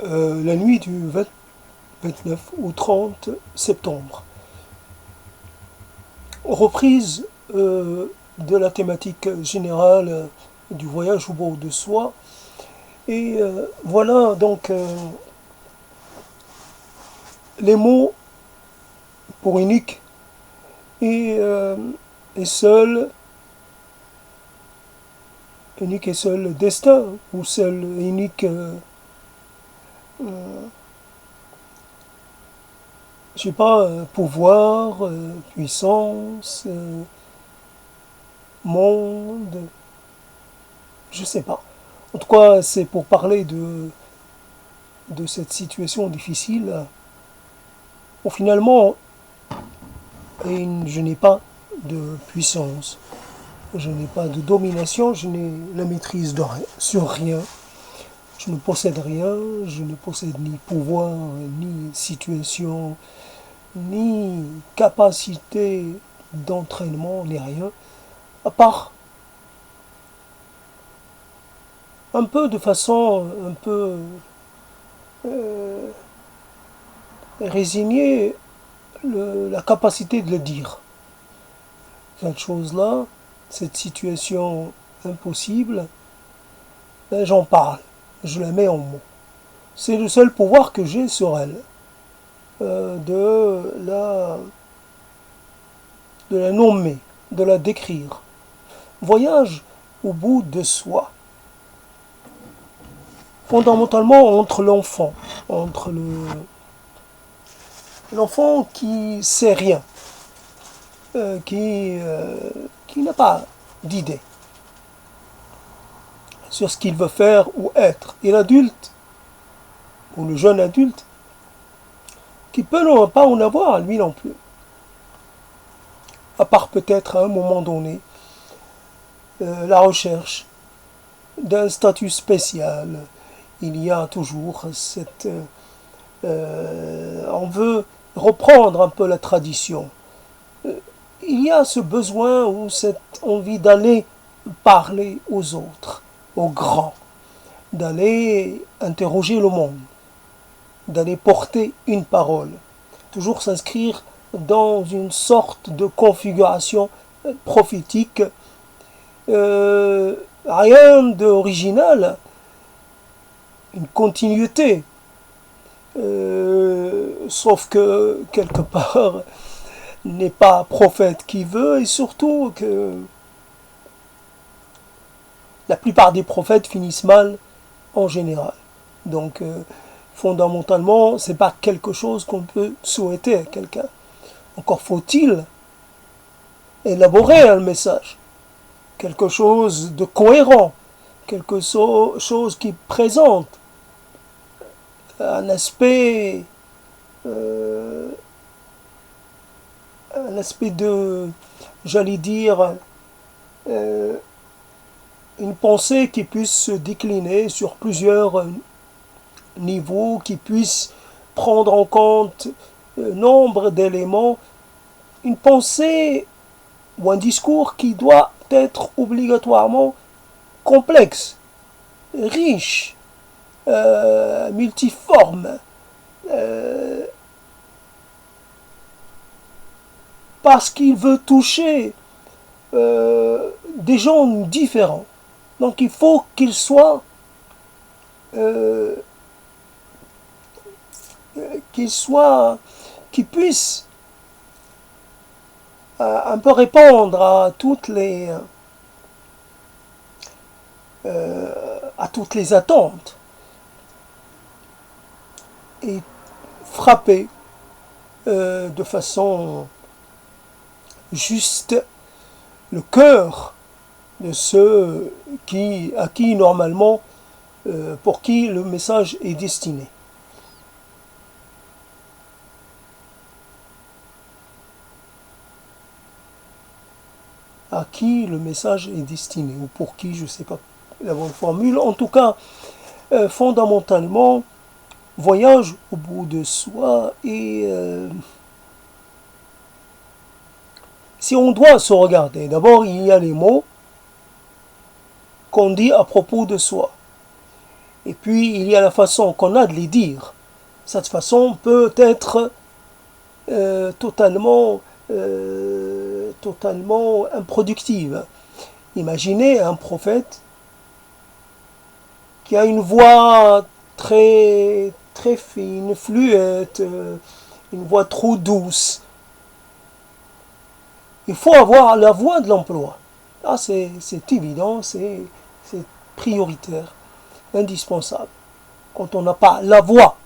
la nuit du 29 au 30 septembre. Reprise de la thématique générale du voyage au bout de soi. Et voilà donc les mots pour unique et, et seul, unique et seul destin, ou seul unique, je sais pas, pouvoir, puissance, monde, je sais pas. En tout cas, c'est pour parler de cette situation difficile. Bon, finalement, je n'ai pas de puissance, je n'ai pas de domination, je n'ai la maîtrise de rien, sur rien. Je ne possède rien, je ne possède ni pouvoir, ni situation, ni capacité d'entraînement, ni rien, à part un peu de façon un peu euh, résignée, la capacité de le dire. Cette chose-là, cette situation impossible, ben, j'en parle, je la mets en mots. C'est le seul pouvoir que j'ai sur elle, de la nommer, de la décrire. Voyage au bout de soi. Fondamentalement entre l'enfant qui sait rien, qui n'a pas d'idée sur ce qu'il veut faire ou être, et l'adulte ou le jeune adulte qui peut ne pas en avoir lui non plus, à part peut-être à un moment donné la recherche d'un statut spécial. Il y a toujours on veut reprendre un peu la tradition. Il y a ce besoin ou cette envie d'aller parler aux autres, aux grands, d'aller interroger le monde, d'aller porter une parole, toujours s'inscrire dans une sorte de configuration prophétique. Rien d'original, une continuité. Sauf que quelque part n'est pas prophète qui veut, et surtout que la plupart des prophètes finissent mal en général. Donc fondamentalement, c'est pas quelque chose qu'on peut souhaiter à quelqu'un. Encore faut-il élaborer un message, quelque chose de cohérent, quelque chose qui présente un aspect, euh, un aspect de, j'allais dire, euh, une pensée qui puisse se décliner sur plusieurs niveaux, qui puisse prendre en compte nombre d'éléments, une pensée ou un discours qui doit être obligatoirement complexe, riche, multiforme, euh, parce qu'il veut toucher des gens différents. Donc il faut qu'il soit, euh, qu'il soit, qu'il puisse un peu répondre à toutes les attentes et frapper de façon juste le cœur de ceux à qui normalement, pour qui le message est destiné. À qui le message est destiné, ou pour qui, je ne sais pas la bonne formule. En tout cas, fondamentalement, voyage au bout de soi et si on doit se regarder, d'abord il y a les mots qu'on dit à propos de soi. Et puis, il y a la façon qu'on a de les dire. Cette façon peut être totalement improductive. Imaginez un prophète qui a une voix très, très fine, fluette, une voix trop douce. Il faut avoir la voix de l'emploi. Là, c'est évident, c'est prioritaire, indispensable. Quand on n'a pas la voix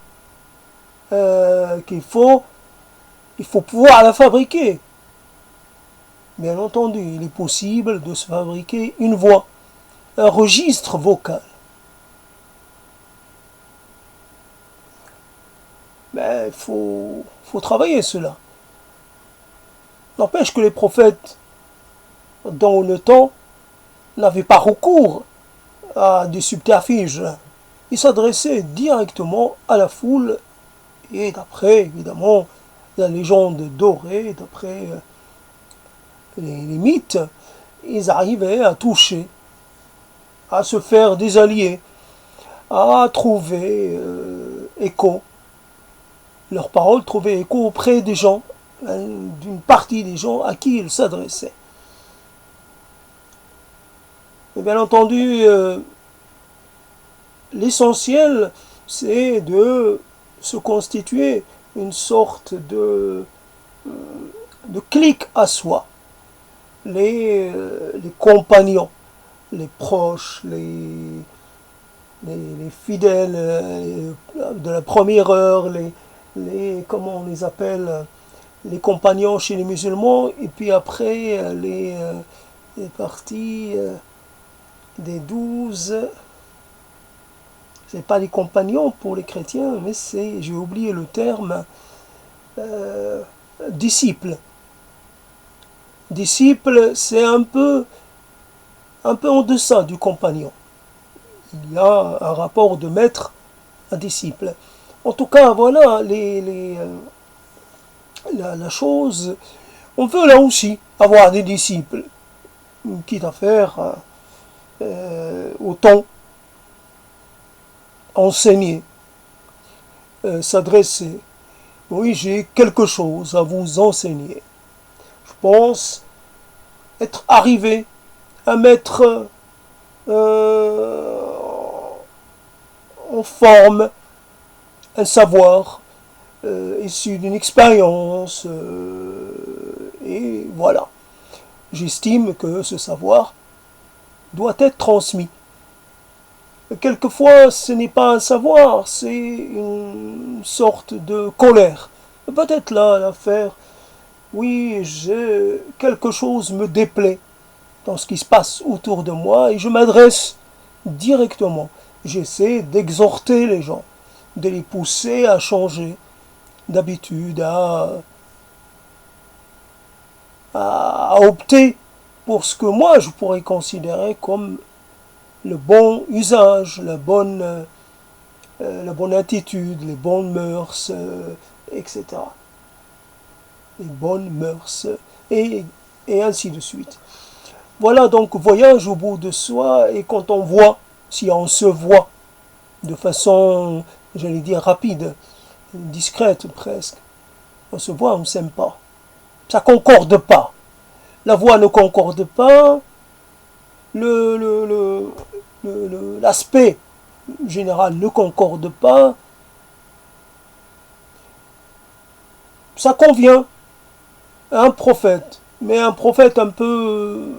qu'il faut, il faut pouvoir la fabriquer. Bien entendu, il est possible de se fabriquer une voix, un registre vocal. Mais il faut travailler cela. N'empêche que les prophètes, dans le temps, n'avaient pas recours à des subterfuges. Ils s'adressaient directement à la foule et d'après, évidemment, la légende dorée, d'après les mythes, ils arrivaient à toucher, à se faire des alliés, à trouver écho. Leurs paroles trouvaient écho auprès des gens, d'une partie des gens à qui ils s'adressaient. Et bien entendu, l'essentiel, c'est de se constituer une sorte de clique à soi. Les compagnons, les proches, les fidèles de la première heure, comment on les appelle, les compagnons chez les musulmans, et puis après les parties des 12, c'est pas les compagnons pour les chrétiens, mais j'ai oublié le terme, disciples. Disciple, c'est un peu en deçà du compagnon. Il y a un rapport de maître à disciple. En tout cas, voilà la chose. On veut là aussi avoir des disciples, quitte à faire autant enseigner, s'adresser. Oui, j'ai quelque chose à vous enseigner. Je pense être arrivé à mettre en forme un savoir issu d'une expérience et voilà. J'estime que ce savoir doit être transmis. Quelquefois, ce n'est pas un savoir, c'est une sorte de colère. Peut-être là, l'affaire, oui, quelque chose me déplaît dans ce qui se passe autour de moi et je m'adresse directement. J'essaie d'exhorter les gens, de les pousser à changer d'habitude, à opter pour ce que moi je pourrais considérer comme le bon usage, la bonne attitude, les bonnes mœurs, etc. Les bonnes mœurs, et ainsi de suite. Voilà donc voyage au bout de soi, et quand on voit, si on se voit de façon, j'allais dire rapide, discrète presque, on se voit, on ne s'aime pas. Ça ne concorde pas. La voix ne concorde pas, l'aspect général ne concorde pas, ça convient à un prophète, mais un prophète un peu,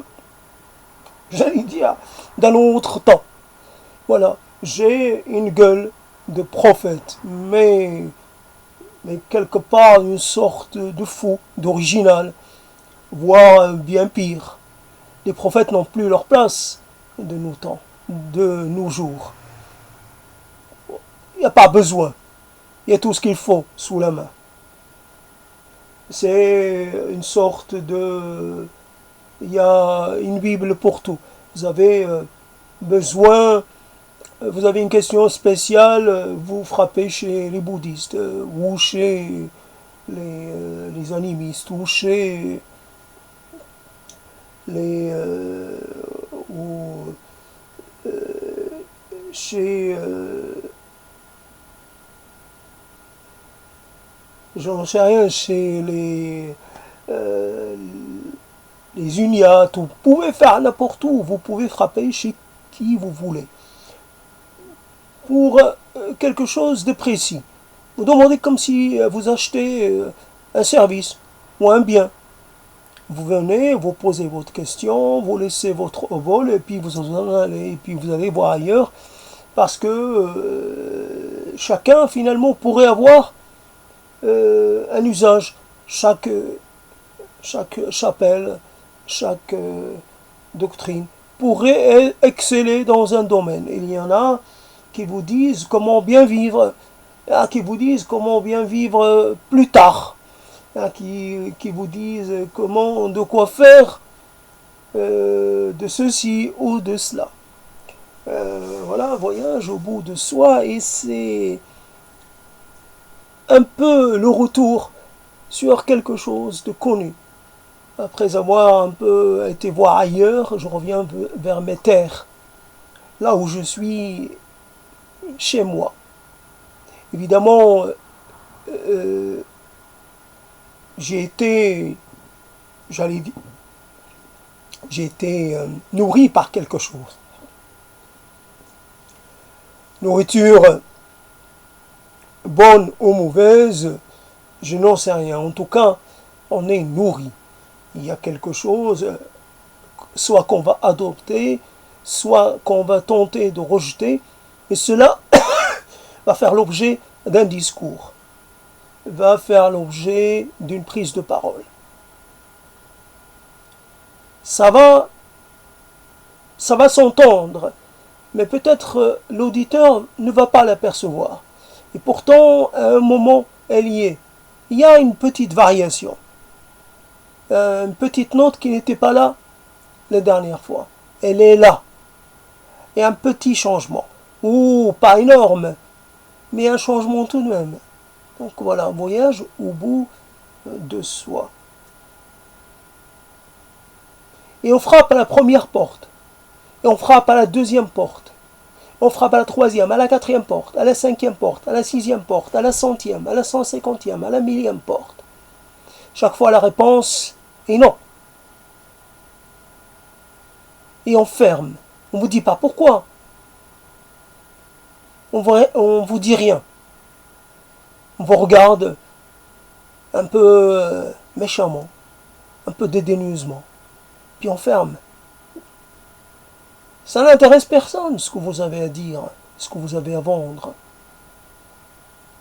j'allais dire, d'un autre temps. Voilà, j'ai une gueule de prophète, mais quelque part une sorte de fou, d'original, voire bien pire. Les prophètes n'ont plus leur place de nos temps, de nos jours. Il n'y a pas besoin. Il y a tout ce qu'il faut sous la main. C'est une sorte de... Il y a une Bible pour tout. Vous avez besoin... Vous avez une question spéciale, vous frappez chez les bouddhistes, ou chez les animistes, ou chez ou chez, j'en sais rien, chez les uniates, vous pouvez faire n'importe où, vous pouvez frapper chez qui vous voulez. Pour quelque chose de précis. Vous demandez comme si vous achetez un service ou un bien. Vous venez, vous posez votre question, vous laissez votre vol et puis vous en allez, et puis vous allez voir ailleurs parce que chacun finalement pourrait avoir un usage. Chaque chapelle, chaque doctrine pourrait exceller dans un domaine. Il y en a qui vous disent comment bien vivre, qui vous disent comment bien vivre plus tard, qui vous disent comment, de quoi faire de ceci ou de cela. Voilà, voyage au bout de soi et c'est un peu le retour sur quelque chose de connu. Après avoir un peu été voir ailleurs, je reviens vers mes terres, là où je suis chez moi. Évidemment, j'ai été, j'allais dire, j'ai été nourri par quelque chose. Nourriture bonne ou mauvaise, je n'en sais rien. En tout cas, on est nourri. Il y a quelque chose, soit qu'on va adopter, soit qu'on va tenter de rejeter, et cela va faire l'objet d'un discours, va faire l'objet d'une prise de parole. Ça va s'entendre, mais peut-être l'auditeur ne va pas l'apercevoir. Et pourtant, à un moment, elle y est. Il y a une petite variation, une petite note qui n'était pas là la dernière fois. Elle est là. Et un petit changement. Ou pas énorme, mais un changement tout de même. Donc voilà, un voyage au bout de soi. Et on frappe à la première porte. Et on frappe à la deuxième porte. On frappe à la troisième, à la quatrième porte, à la cinquième porte, à la sixième porte, à la centième, à la 150e, à la millième porte. Chaque fois la réponse est non. Et on ferme. On ne vous dit pas pourquoi. On vous dit rien. On vous regarde un peu méchamment, un peu dédaigneusement. Puis on ferme. Ça n'intéresse personne ce que vous avez à dire, ce que vous avez à vendre.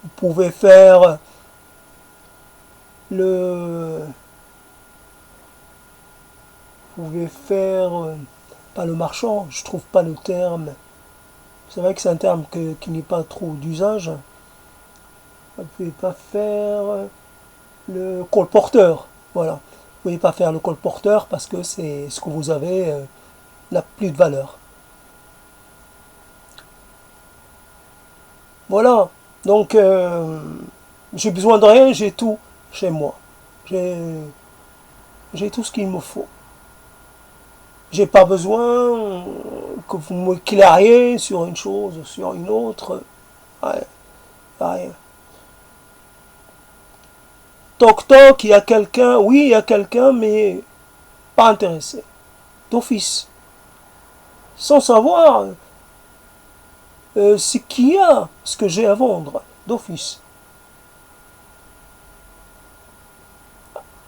Vous pouvez faire pas le marchand, je trouve pas le terme. C'est vrai que c'est un terme qui n'est pas trop d'usage. Vous ne pouvez pas faire le colporteur. Voilà. Vous ne pouvez pas faire le colporteur parce que c'est ce que vous avez n'a plus de valeur. Voilà. Donc, j'ai besoin de rien, j'ai tout chez moi. J'ai tout ce qu'il me faut. J'ai pas besoin que vous m'éclairiez sur une chose, sur une autre. Ouais, rien. Toc toc, il y a quelqu'un, oui, il y a quelqu'un, mais pas intéressé. D'office. Sans savoir ce qu'il y a, ce que j'ai à vendre. D'office.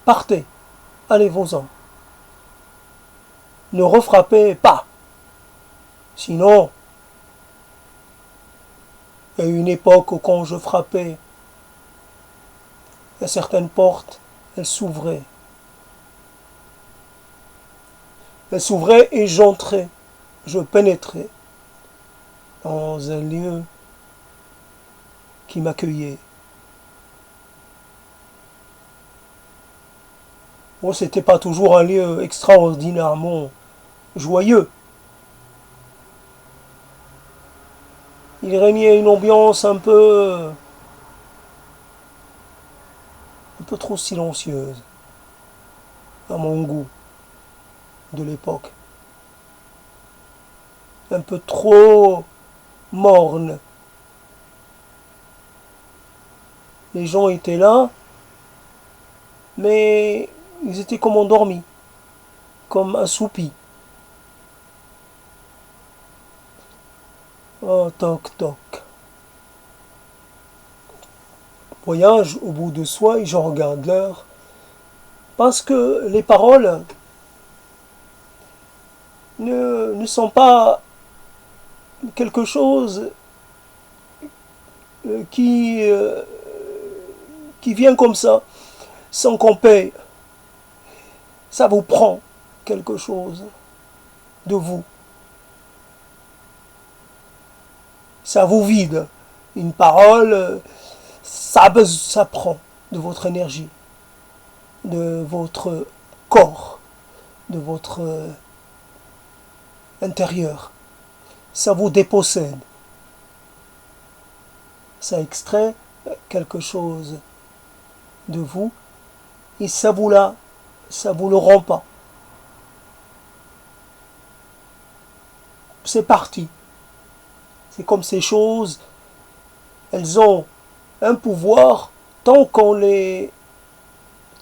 Partez. Allez-vous-en. Ne refrappez pas. Sinon, il y a eu une époque où quand je frappais à certaines portes, elles s'ouvraient. Elles s'ouvraient et j'entrais. Je pénétrais dans un lieu qui m'accueillait. Bon, c'était pas toujours un lieu extraordinairement joyeux. Il régnait une ambiance un peu trop silencieuse, à mon goût de l'époque. Un peu trop morne. Les gens étaient là, mais ils étaient comme endormis, comme assoupis. Oh, toc, toc. Voyage au bout de soi et je regarde l'heure. Parce que les paroles ne sont pas quelque chose qui, euh, qui vient comme ça, sans qu'on paye. Ça vous prend quelque chose de vous. Ça vous vide. Une parole, ça prend de votre énergie, de votre corps, de votre intérieur. Ça vous dépossède. Ça extrait quelque chose de vous et ça vous le rend pas. C'est parti. C'est comme ces choses, elles ont un pouvoir tant qu'on les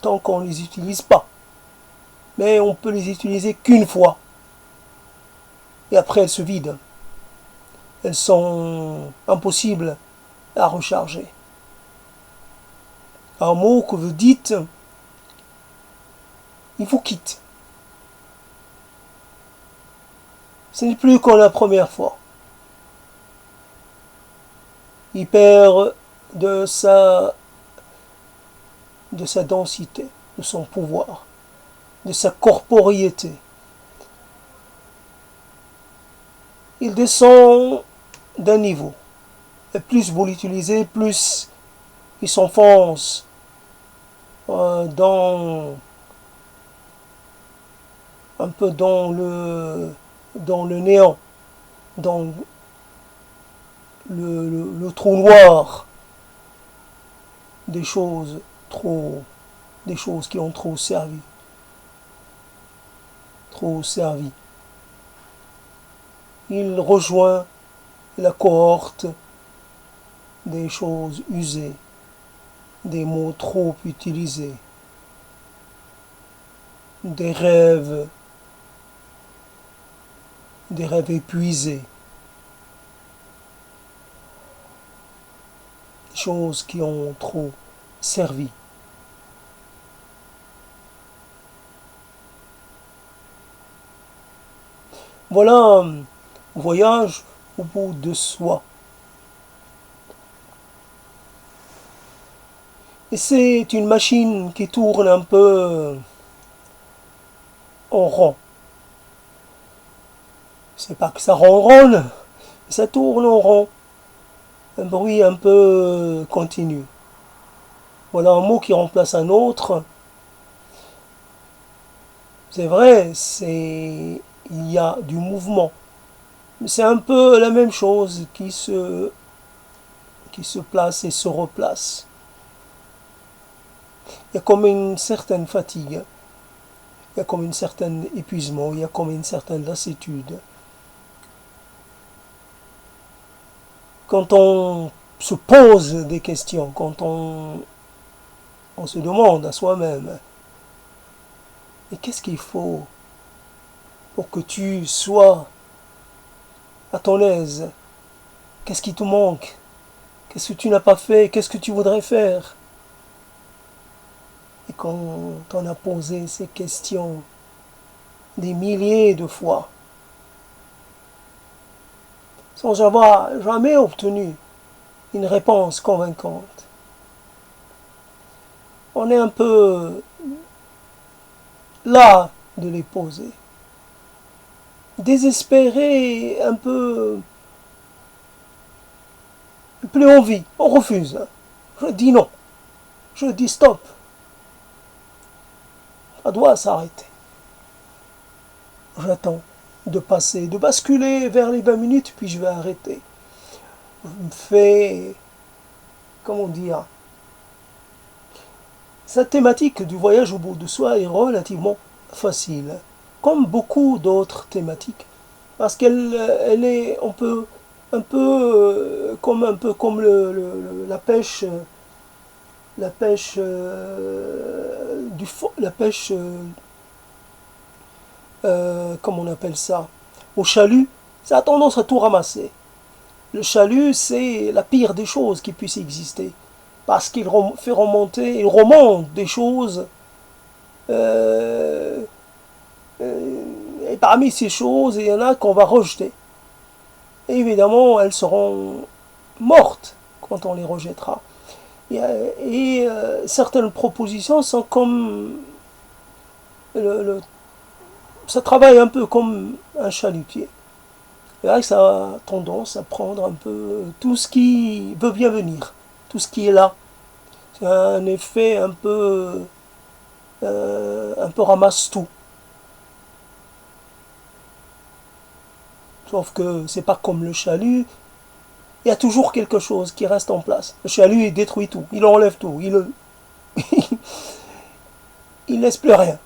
utilise pas. Mais on peut les utiliser qu'une fois. Et après elles se vident. Elles sont impossibles à recharger. Un mot que vous dites, il vous quitte. Ce n'est plus comme la première fois. Il perd de sa densité, de son pouvoir, de sa corporeité. Il descend d'un niveau. Et plus vous l'utilisez, plus il s'enfonce dans un peu dans le néant, dans le trou noir des choses qui ont trop servi. Il rejoint la cohorte des choses usées, des mots trop utilisés, des rêves épuisés, des choses qui ont trop servi. Voilà un voyage au bout de soi. Et c'est une machine qui tourne un peu en rond. C'est pas que ça ronronne, ça tourne en rond. Un bruit un peu continu. Voilà un mot qui remplace un autre. C'est vrai, il y a du mouvement. C'est un peu la même chose qui se place et se replace. Il y a comme une certaine fatigue, il y a comme un certain épuisement, il y a comme une certaine lassitude. Quand on se pose des questions, quand on se demande à soi-même, et qu'est-ce qu'il faut pour que tu sois à ton aise? Qu'est-ce qui te manque? Qu'est-ce que tu n'as pas fait? Qu'est-ce que tu voudrais faire? Et quand on a posé ces questions des milliers de fois, sans avoir jamais obtenu une réponse convaincante, on est un peu là de les poser. Désespéré, un peu plus envie, on refuse. Je dis non, je dis stop. Ça doit s'arrêter. J'attends de basculer vers les 20 minutes, puis je vais arrêter. Je me fais, comment dire, cette thématique du voyage au bout de soi est relativement facile, comme beaucoup d'autres thématiques, parce on peut un peu comme la pêche la pêche comment on appelle ça, au chalut, ça a tendance à tout ramasser. Le chalut, c'est la pire des choses qui puissent exister. Parce qu'il fait remonter, il remonte des choses. euh, et parmi ces choses, il y en a qu'on va rejeter. Et évidemment, elles seront mortes quand on les rejettera. Certaines propositions sont comme ça travaille un peu comme un chalutier. C'est vrai que ça a tendance à prendre un peu tout ce qui veut bien venir, tout ce qui est là. C'est un effet un peu ramasse tout. Sauf que c'est pas comme le chalut, il y a toujours quelque chose qui reste en place. Le chalut, il détruit tout, il enlève tout, il laisse plus rien.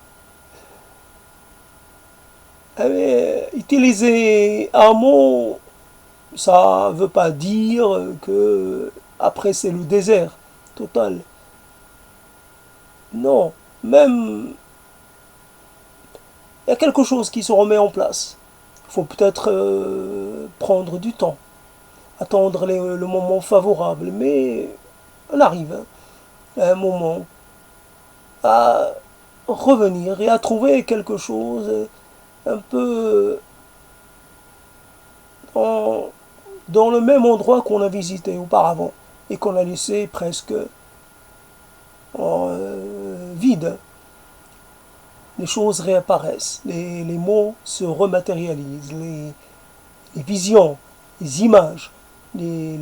Utiliser un mot, ça veut pas dire que après c'est le désert total. Non, même il y a quelque chose qui se remet en place. Il faut peut-être prendre du temps, attendre le moment favorable, mais on arrive à un moment à revenir et à trouver quelque chose un peu dans, dans le même endroit qu'on a visité auparavant et qu'on a laissé presque vide. Les choses réapparaissent, les mots se rematérialisent, les visions, les images, les,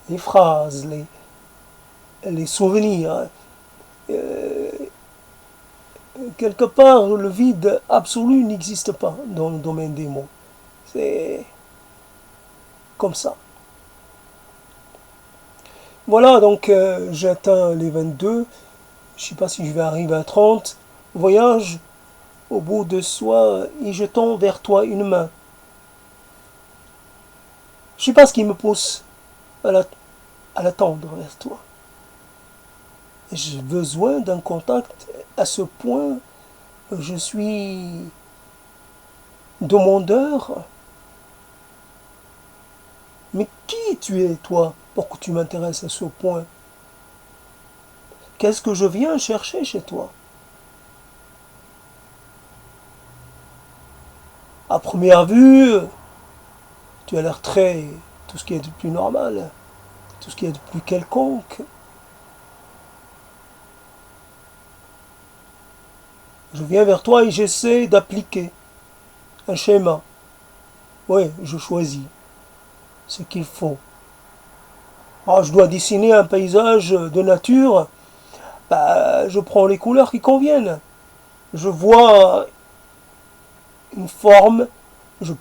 les phrases, les souvenirs. Euh, Quelque part, le vide absolu n'existe pas dans le domaine des mots. C'est comme ça. Voilà, donc j'atteins les 22. Je ne sais pas si je vais arriver à 30. Voyage au bout de soi et je tends vers toi une main. Je ne sais pas ce qui me pousse à la tendre vers toi. J'ai besoin d'un contact à ce point. Je suis demandeur. Mais qui tu es, toi, pour que tu m'intéresses à ce point? Qu'est-ce que je viens chercher chez toi? À première vue, tu as l'air très... tout ce qui est de plus normal, tout ce qui est de plus quelconque. Je viens vers toi et j'essaie d'appliquer un schéma. Oui, je choisis ce qu'il faut. Alors, je dois dessiner un paysage de nature. Bah, je prends les couleurs qui conviennent. Je vois une forme, je,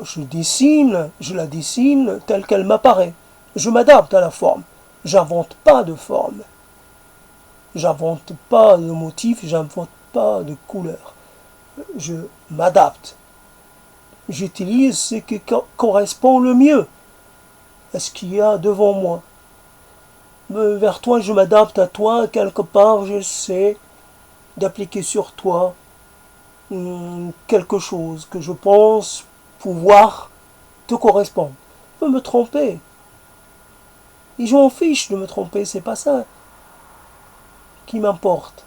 je la dessine telle qu'elle m'apparaît. Je m'adapte à la forme. J'invente pas de forme. J'invente pas de motif, j'invente pas de couleur. Je m'adapte. J'utilise ce qui correspond le mieux à ce qu'il y a devant moi. Vers toi, je m'adapte à toi, quelque part, j'essaie d'appliquer sur toi quelque chose que je pense pouvoir te correspondre. Je peux me tromper. Et je m'en fiche de me tromper, c'est pas ça qui m'importe.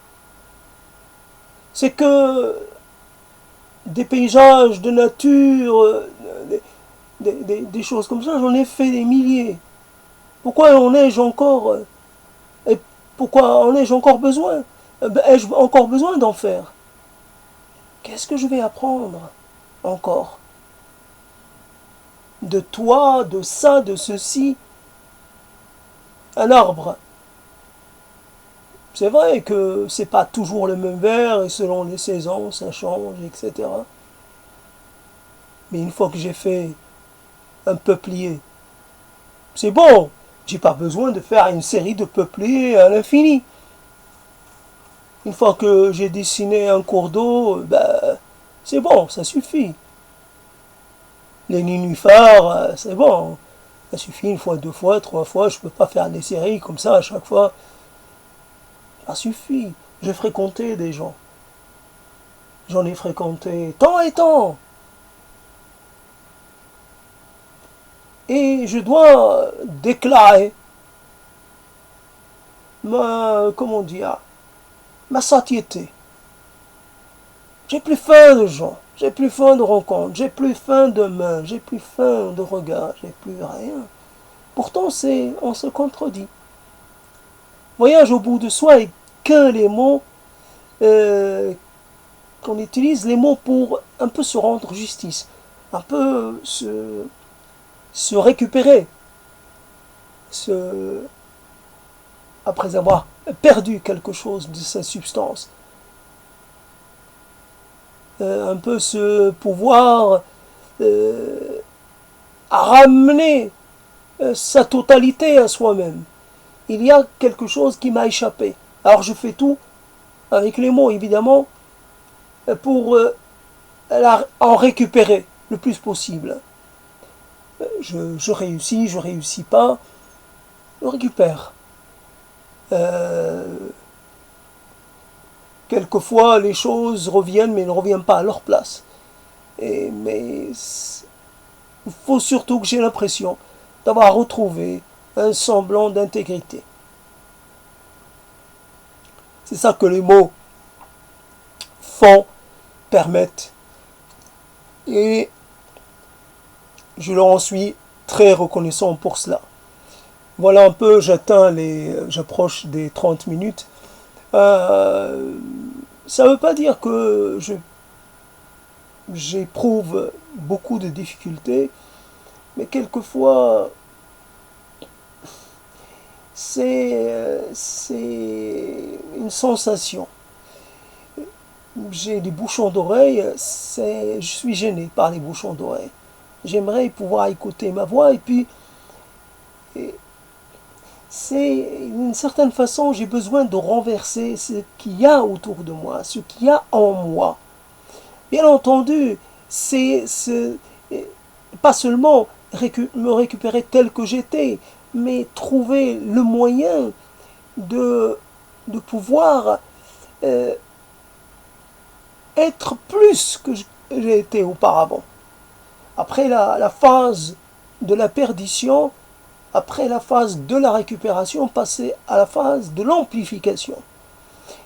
C'est que des paysages de nature, des choses comme ça, j'en ai fait des milliers. Pourquoi en ai-je encore et pourquoi en ai-je encore besoin? Ai-je encore besoin d'en faire? Qu'est-ce que je vais apprendre encore? De toi, de ça, de ceci. Un arbre. C'est vrai que c'est pas toujours le même vert et selon les saisons ça change, etc. Mais une fois que j'ai fait un peuplier, c'est bon. J'ai pas besoin de faire une série de peupliers à l'infini. Une fois que j'ai dessiné un cours d'eau, c'est bon, ça suffit. Les nénuphars, c'est bon. Ça suffit une fois, deux fois, trois fois. Je ne peux pas faire des séries comme ça à chaque fois. Ça suffit. J'ai fréquenté des gens. J'en ai fréquenté tant et tant. Et je dois déclarer comment dire, ma satiété. J'ai plus faim de gens, j'ai plus faim de rencontres, j'ai plus faim de mains, j'ai plus faim de regards, j'ai plus rien. Pourtant, on se contredit. Voyage au bout de soi et que les mots, qu'on utilise les mots pour un peu se rendre justice, un peu se récupérer, après avoir perdu quelque chose de sa substance. Un peu ce pouvoir à ramener sa totalité à soi-même. Il y a quelque chose qui m'a échappé. Alors je fais tout, avec les mots évidemment, pour en récupérer le plus possible. Je réussis, je réussis pas, je récupère. Quelquefois les choses reviennent mais ne reviennent pas à leur place. Mais il faut surtout que j'ai l'impression d'avoir retrouvé un semblant d'intégrité. C'est ça que les mots font, permettent. Et je leur en suis très reconnaissant pour cela. Voilà un peu, j'approche des 30 minutes. Ça ne veut pas dire que j'éprouve beaucoup de difficultés, mais quelquefois c'est une sensation. J'ai des bouchons d'oreille, je suis gêné par les bouchons d'oreille. J'aimerais pouvoir écouter ma voix et puis c'est d'une certaine façon j'ai besoin de renverser ce qu'il y a autour de moi, ce qu'il y a en moi. Bien entendu, c'est pas seulement me récupérer tel que j'étais, mais trouver le moyen de pouvoir être plus que j'ai été auparavant. Après la phase de la perdition, après la phase de la récupération, passer à la phase de l'amplification.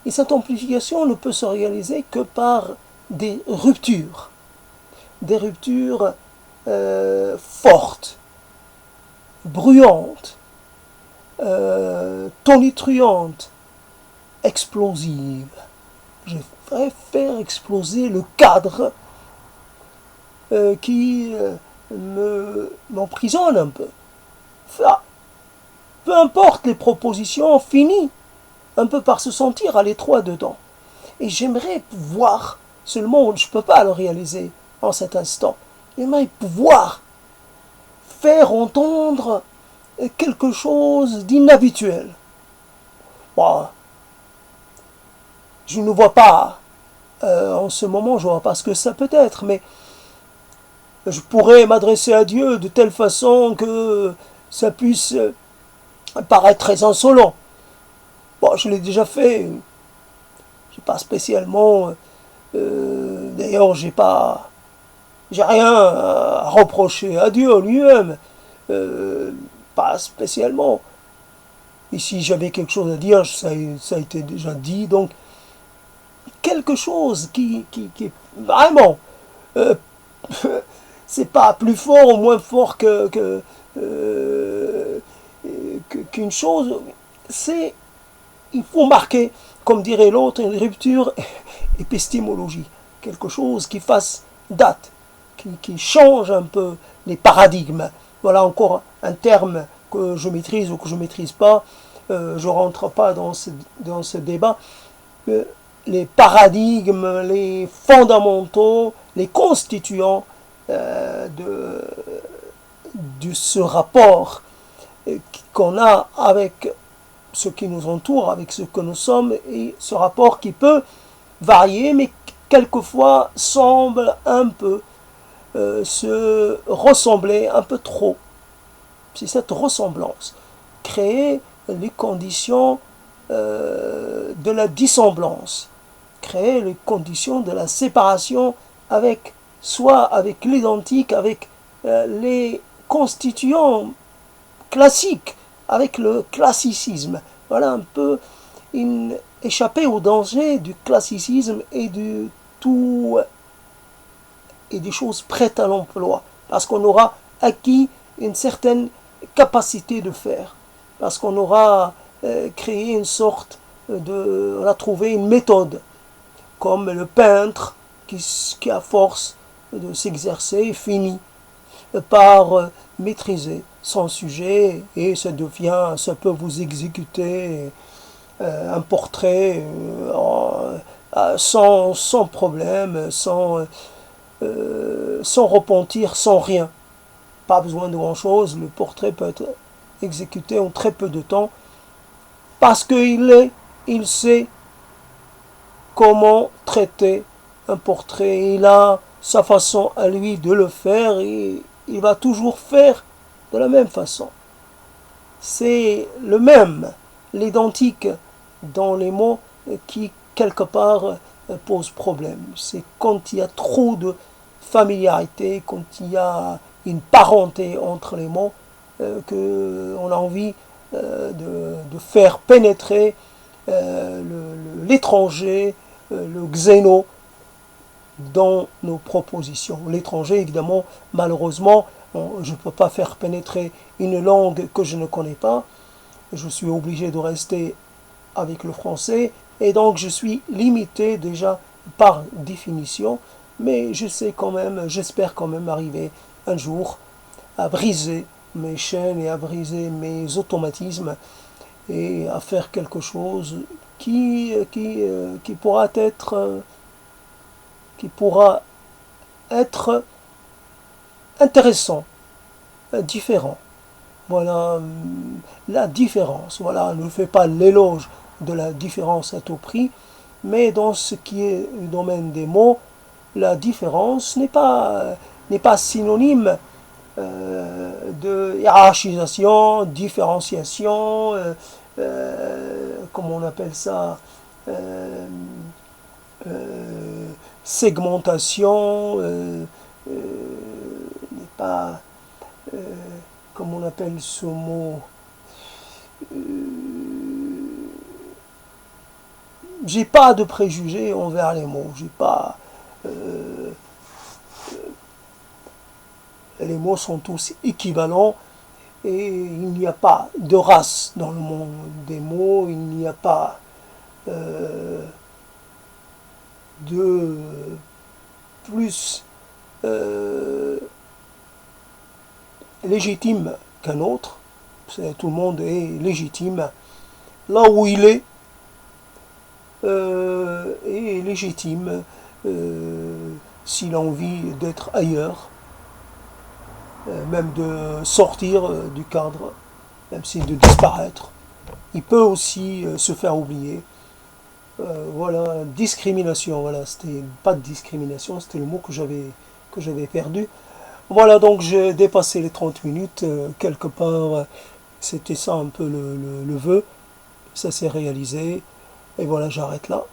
Et cette amplification ne peut se réaliser que par des ruptures fortes, bruyantes, tonitruantes, explosives. Je voudrais faire exploser le cadre qui m'emprisonne un peu. Peu importe les propositions, finit un peu par se sentir à l'étroit dedans. Et j'aimerais pouvoir, seulement je ne peux pas le réaliser en cet instant, j'aimerais pouvoir faire entendre quelque chose d'inhabituel. Bon, je ne vois pas, en ce moment, je ne vois pas ce que ça peut être, mais je pourrais m'adresser à Dieu de telle façon que ça puisse paraître très insolent. Bon, je l'ai déjà fait. J'ai pas spécialement. D'ailleurs, j'ai rien à reprocher à Dieu lui-même. Pas spécialement. Et si j'avais quelque chose à dire, ça a été déjà dit. Donc, quelque chose qui est vraiment. C'est pas plus fort ou moins fort qu'une chose. Il faut marquer, comme dirait l'autre, une rupture épistémologique. Quelque chose qui fasse date, qui change un peu les paradigmes. Voilà encore un terme que je maîtrise ou que je ne maîtrise pas. Je ne rentre pas dans ce débat. Les paradigmes, les fondamentaux, les constituants de ce rapport qu'on a avec ce qui nous entoure, avec ce que nous sommes, et ce rapport qui peut varier, mais quelquefois semble un peu se ressembler un peu trop. C'est cette ressemblance. Créer les conditions de la dissemblance. Créer les conditions de la séparation avec soit avec l'identique, avec les constituants classiques, avec le classicisme. Voilà un peu échapper au danger du classicisme et du tout et des choses prêtes à l'emploi, parce qu'on aura acquis une certaine capacité de faire, parce qu'on aura créé une sorte on a trouvé une méthode, comme le peintre qui à force de s'exercer finit par maîtriser son sujet et ça peut vous exécuter un portrait sans problème, sans repentir, sans rien. Pas besoin de grand-chose, le portrait peut être exécuté en très peu de temps parce il sait comment traiter un portrait. Il a sa façon à lui de le faire et il va toujours faire de la même façon. C'est le même, l'identique dans les mots qui, quelque part, pose problème. C'est quand il y a trop de familiarité, quand il y a une parenté entre les mots, qu'on a envie de faire pénétrer l'étranger, le xéno, dans nos propositions. L'étranger, évidemment, malheureusement, je ne peux pas faire pénétrer une langue que je ne connais pas. Je suis obligé de rester avec le français et donc je suis limité déjà par définition, mais j'espère quand même arriver un jour à briser mes chaînes et à briser mes automatismes et à faire quelque chose qui pourra être intéressant, différent. Voilà la différence. Voilà, ne fais pas l'éloge de la différence à tout prix, mais dans ce qui est le domaine des mots, la différence n'est pas synonyme de hiérarchisation, différenciation, comment on appelle ça, segmentation, n'est pas, comment on appelle ce mot, j'ai pas de préjugés envers les mots, j'ai pas, les mots sont tous équivalents et il n'y a pas de race dans le monde des mots, il n'y a pas de plus légitime qu'un autre. Tout le monde est légitime là où il est légitime s'il a envie d'être ailleurs, même de sortir du cadre, même si de disparaître. Il peut aussi se faire oublier. Voilà, discrimination, voilà, c'était pas de discrimination, c'était le mot que j'avais perdu. Voilà, donc j'ai dépassé les 30 minutes, quelque part, c'était ça un peu le vœu, ça s'est réalisé, et voilà, j'arrête là.